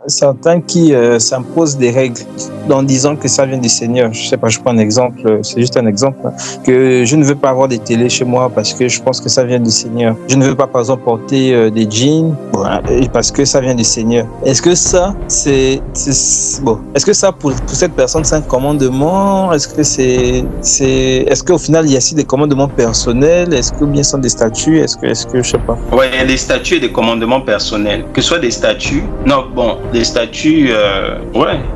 certains qui s'imposent des règles en disant que ça vient du Seigneur. Je sais pas, je prends un exemple, c'est juste un exemple, hein, que je ne veux pas avoir des télés chez moi parce que je pense que ça vient du Seigneur. Je ne veux pas, par exemple, porter des jeans parce que ça vient du Seigneur. Est-ce que ça, c'est bon? Est-ce que ça, pour cette personne, c'est un commandement? Est-ce qu'au final, il y a aussi des commandements personnels? Est-ce que bien sont des statuts? Est-ce que, je sais pas. Ouais, il y a des statuts et des commandements personnels. Que ce soit des statuts, des statuts,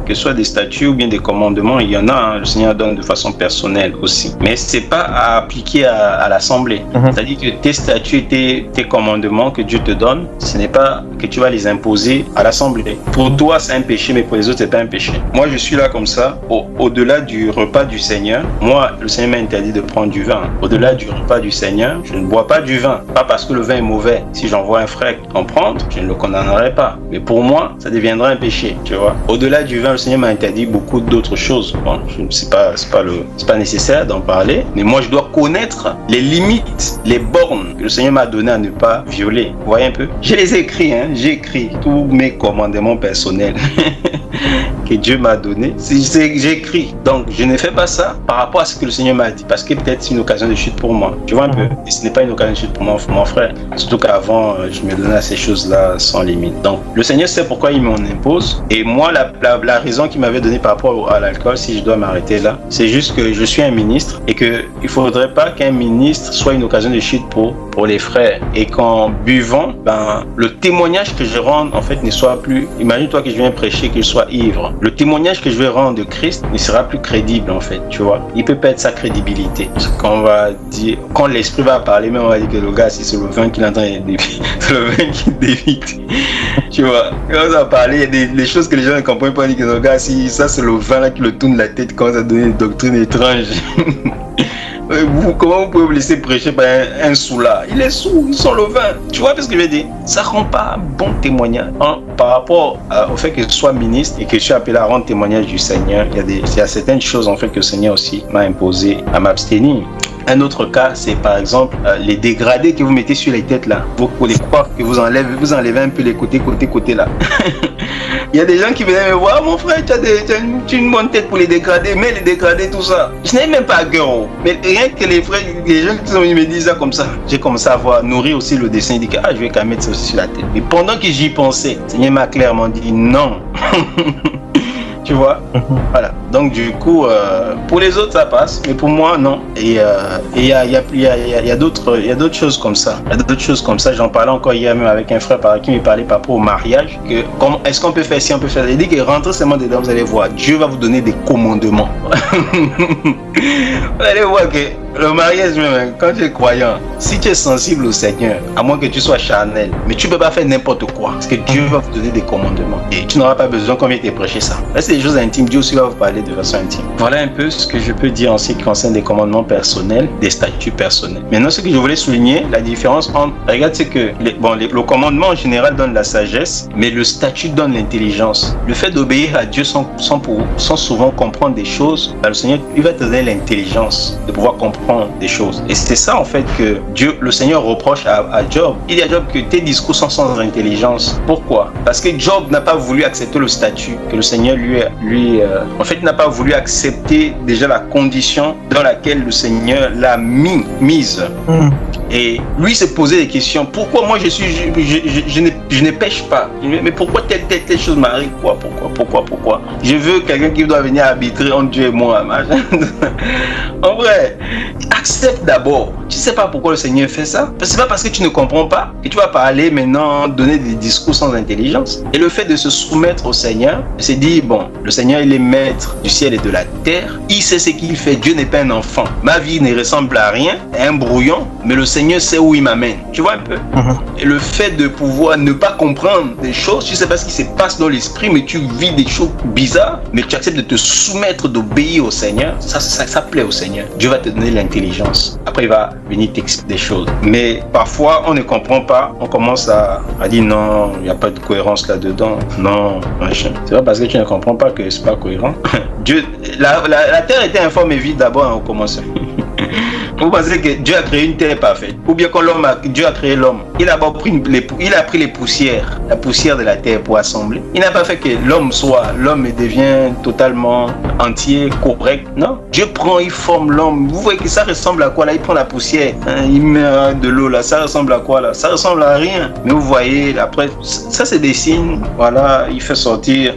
que ce soit des statuts ou bien des commandements, il y en a, hein, le Seigneur donne de façon personnelle aussi. Mais c'est pas à appliquer à l'Assemblée. C'est-à-dire que tes statuts et tes commandements que Dieu te donne, ce n'est pas que tu vas les imposer à l'Assemblée. Pour toi, c'est un péché, mais pour les autres, c'est pas un péché. Moi, je suis là comme ça, au-delà du repas du Seigneur. Moi, le Seigneur m'a interdit de prendre du vin. Au-delà du repas du Seigneur, je ne bois pas du vin. Pas parce que le vin est mauvais. Si j'envoie un frère en prendre, je ne le condamnerai pas. Mais pour moi, ça deviendra un péché, tu vois. Au-delà du vin, le Seigneur m'a interdit beaucoup d'autres choses. Bon, c'est pas nécessaire d'en parler, mais moi, je dois connaître les limites, les bornes que le Seigneur m'a donné à ne pas violer. Vous voyez un peu? Je les ai écrits, hein. J'ai écrit tous mes commandements personnels que Dieu m'a donné. J'ai écrit. Donc, je ne fais pas ça par rapport à ce que le Seigneur m'a dit, parce que peut-être c'est une occasion de chute pour moi. Tu vois un peu? Et ce n'est pas une occasion de chute pour mon frère. Surtout qu'avant, je me donnais à ces choses-là sans limite. Donc, le Seigneur sait pourquoi il m'en impose. Et moi, la raison qu'il m'avait donnée par rapport à l'alcool, si je dois m'arrêter là, c'est juste que je suis un ministre et qu'il ne faudrait pas qu'un ministre soit une occasion de chute pour les frères. Et qu'en buvant, le témoignage que je rende, en fait, ne soit plus... Imagine-toi que je viens prêcher, que je sois ivre. Le témoignage que je vais rendre de Christ ne sera plus crédible, en fait, tu vois. Il peut perdre sa crédibilité. Quand on va dire... Quand l'esprit va parler, même on va dire que le gars, si c'est le vin qu'il entend, c'est le vin qui dévite. Tu vois. Quand on va parler, il y a des choses que les gens ne comprennent pas. On dit que le gars, si ça, c'est le vin là qui le tourne la tête, commence à donner des doctrines étranges. Comment vous pouvez vous laisser prêcher par un soûlard? Il est sourd, sans le vin. Tu vois ce que je veux dire? Ça rend pas bon témoignage. Par rapport au fait que je sois ministre et que je suis appelé à rendre témoignage du Seigneur, il y a certaines choses en fait que le Seigneur aussi m'a imposé à m'abstenir. Un autre cas, c'est par exemple les dégradés que vous mettez sur les têtes là. Vous les croire que vous enlevez un peu les côtés là. Il y a des gens qui venaient me voir, mon frère, tu as une bonne tête pour les dégradés, mais les dégradés, tout ça. Je n'ai même pas à cœur. Mais rien que les gens qui me disent ça comme ça, j'ai commencé à nourrir aussi le dessin. Il dit que je vais quand même mettre ça aussi sur la tête. Mais pendant que j'y pensais, le Seigneur m'a clairement dit non. Tu vois? Voilà. Donc du coup, pour les autres ça passe, mais pour moi non. Et il y a d'autres choses comme ça. Il y a d'autres choses comme ça. J'en parlais encore hier même avec un frère qui me parlait par rapport au mariage. Est-ce qu'on peut faire ci, on peut faire ça? Il dit que rentrez seulement dedans, vous allez voir. Dieu va vous donner des commandements. Vous allez voir que le mariage même, quand tu es croyant, si tu es sensible au Seigneur, à moins que tu sois charnel, mais tu ne peux pas faire n'importe quoi, parce que Dieu va vous donner des commandements. Et tu n'auras pas besoin qu'on vienne te prêcher ça. Là, c'est des choses intimes, Dieu aussi va vous parler de façon intime. Voilà un peu ce que je peux dire en ce qui concerne des commandements personnels, des statuts personnels. Maintenant, ce que je voulais souligner, la différence entre... Regarde, c'est que le commandement en général donne la sagesse, mais le statut donne l'intelligence. Le fait d'obéir à Dieu sans souvent comprendre des choses, le Seigneur, il va te donner l'intelligence de pouvoir comprendre des choses. Et c'est ça en fait que le Seigneur reproche à Job. Il dit à Job que tes discours sont sans intelligence. Pourquoi? Parce que Job n'a pas voulu accepter le statut que le Seigneur en fait n'a pas voulu accepter déjà la condition dans laquelle le Seigneur l'a mise. Et lui s'est posé des questions. Pourquoi moi je ne pêche pas? Mais pourquoi telle chose m'arrive? Pourquoi? Je veux quelqu'un qui doit venir arbitrer entre Dieu et moi. En vrai, accepte d'abord. Tu sais pas pourquoi le Seigneur fait ça? C'est pas parce que tu ne comprends pas que tu vas parler maintenant, donner des discours sans intelligence. Et le fait de se soumettre au Seigneur, c'est dire, le Seigneur il est maître du ciel et de la terre. Il sait ce qu'il fait. Dieu n'est pas un enfant. Ma vie ne ressemble à rien, à un brouillon, mais le Seigneur sait où il m'amène. Tu vois un peu? Et le fait de pouvoir ne pas comprendre des choses, tu sais pas ce qui se passe dans l'esprit, mais tu vis des choses bizarres, mais tu acceptes de te soumettre, d'obéir au Seigneur, ça plaît au Seigneur. Dieu va te donner l'intelligence. Après, il va venir t'expliquer des choses. Mais parfois, on ne comprend pas. On commence à dire non, il n'y a pas de cohérence là-dedans. Non, machin. C'est pas parce que tu ne comprends pas que c'est pas cohérent. La terre était informe et vide d'abord au commencement. Vous pensez que Dieu a créé une terre parfaite? Ou bien quand Dieu a créé l'homme, il a pris les poussières, la poussière de la terre pour assembler. Il n'a pas fait que l'homme devient totalement entier, correct. Non. Dieu prend, il forme l'homme. Vous voyez que ça ressemble à quoi là? Il prend la poussière, il met de l'eau là. Ça ressemble à quoi là? Ça ressemble à rien. Mais vous voyez, après, ça c'est des signes. Voilà, il fait sortir.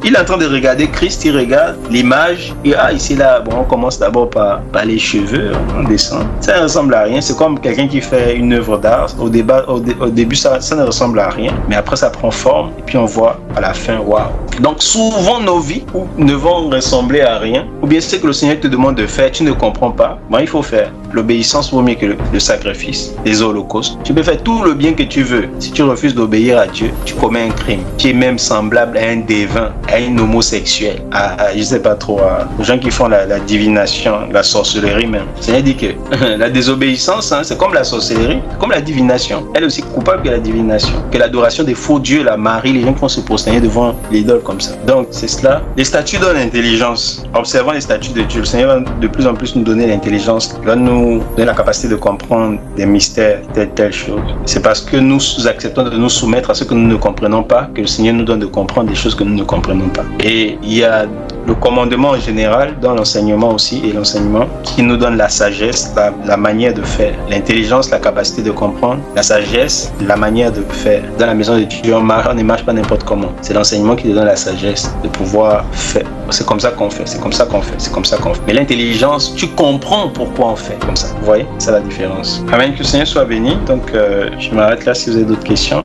Il est en train de regarder Christ, il regarde l'image. Et ici là, bon, on commence d'abord par les cheveux, on descend. Ça ne ressemble à rien. C'est comme quelqu'un qui fait une œuvre d'art. Au début, ça ne ressemble à rien. Mais après, ça prend forme. Et puis on voit à la fin, waouh. Donc souvent nos vies ne vont ressembler à rien. Ou bien c'est que le Seigneur te demande de faire, tu ne comprends pas. Bon, il faut faire. L'obéissance vaut mieux que le sacrifice, les holocaustes. Tu peux faire tout le bien que tu veux. Si tu refuses d'obéir à Dieu, tu commets un crime. Tu es même semblable à un dévin, à un homosexuel, je sais pas trop, aux gens qui font la divination, la sorcellerie même. Le Seigneur dit que la désobéissance, c'est comme la sorcellerie, comme la divination. Elle est aussi coupable que la divination, que l'adoration des faux dieux, la Marie, les gens qui vont se prosterner devant l'idole comme ça. Donc c'est cela. Les statues donnent l'intelligence. Observant les statues de Dieu, le Seigneur va de plus en plus nous donner l'intelligence. Il va nous donner la capacité de comprendre des mystères, telle chose. C'est parce que nous acceptons de nous soumettre à ce que nous ne comprenons pas que le Seigneur nous donne de comprendre des choses que nous ne comprenons pas. Et il y a le commandement en général dans l'enseignement aussi, et l'enseignement qui nous donne la sagesse, la manière de faire, l'intelligence, la capacité de comprendre, la sagesse, la manière de faire. Dans la maison de Dieu, on ne marche pas n'importe comment. C'est l'enseignement qui nous donne la sagesse de pouvoir faire. C'est comme ça qu'on fait, c'est comme ça qu'on fait, c'est comme ça qu'on fait. Mais l'intelligence, tu comprends pourquoi on fait comme ça. Vous voyez, c'est la différence. Amen, que le Seigneur soit béni. Donc, je m'arrête là si vous avez d'autres questions.